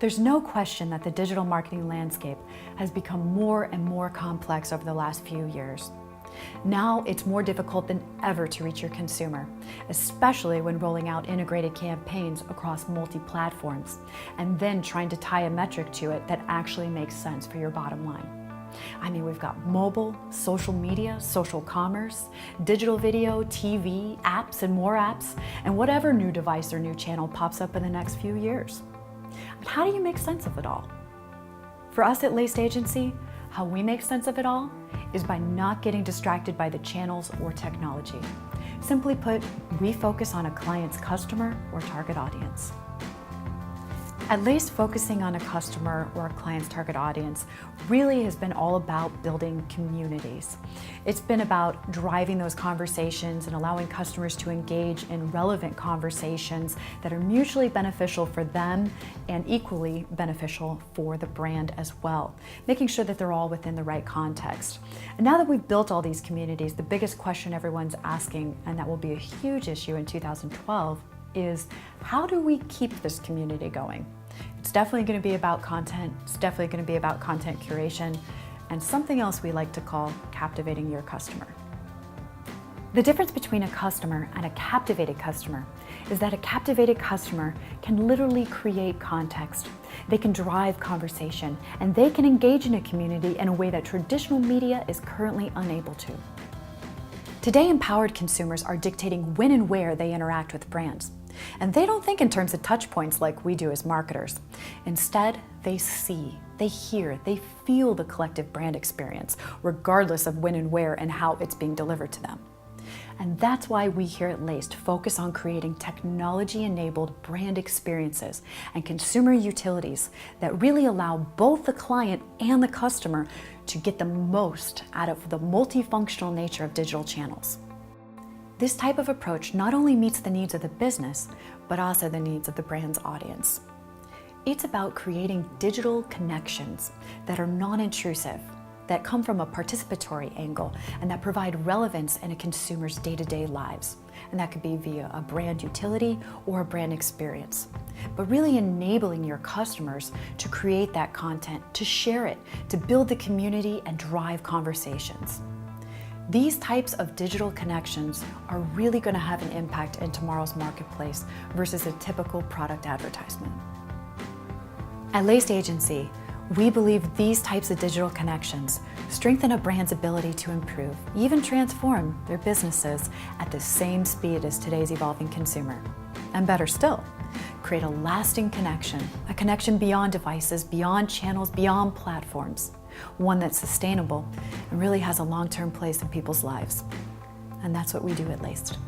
There's no question that the digital marketing landscape has become more and more complex over the last few years. Now it's more difficult than ever to reach your consumer, especially when rolling out integrated campaigns across multi-platforms and then trying to tie a metric to it that actually makes sense for your bottom line. I mean, we've got mobile, social media, social commerce, digital video, TV, apps and more apps, and whatever new device or new channel pops up in the next few years. But how do you make sense of it all? For us at Laced Agency, how we make sense of it all is by not getting distracted by the channels or technology. Simply put, we focus on a client's customer or target audience. At Laced, focusing on a customer or a client's target audience really has been all about building communities. It's been about driving those conversations and allowing customers to engage in relevant conversations that are mutually beneficial for them and equally beneficial for the brand as well, making sure that they're all within the right context. And now that we've built all these communities, the biggest question everyone's asking, and that will be a huge issue in 2012, is how do we keep this community going? It's definitely going to be about content, it's definitely going to be about content curation, and something else we like to call captivating your customer. The difference between a customer and a captivated customer is that a captivated customer can literally create context. They can drive conversation, and they can engage in a community in a way that traditional media is currently unable to. Today, empowered consumers are dictating when and where they interact with brands. And they don't think in terms of touch points like we do as marketers. Instead, they see, they hear, they feel the collective brand experience, regardless of when and where and how it's being delivered to them. And that's why we here at Laced focus on creating technology-enabled brand experiences and consumer utilities that really allow both the client and the customer to get the most out of the multifunctional nature of digital channels. This type of approach not only meets the needs of the business, but also the needs of the brand's audience. It's about creating digital connections that are non-intrusive, that come from a participatory angle, and that provide relevance in a consumer's day-to-day lives. And that could be via a brand utility or a brand experience. But really enabling your customers to create that content, to share it, to build the community and drive conversations. These types of digital connections are really going to have an impact in tomorrow's marketplace versus a typical product advertisement. At Laced Agency, we believe these types of digital connections strengthen a brand's ability to improve, even transform their businesses at the same speed as today's evolving consumer. And better still, create a lasting connection, a connection beyond devices, beyond channels, beyond platforms. One that's sustainable and really has a long-term place in people's lives. And that's what we do at Laced.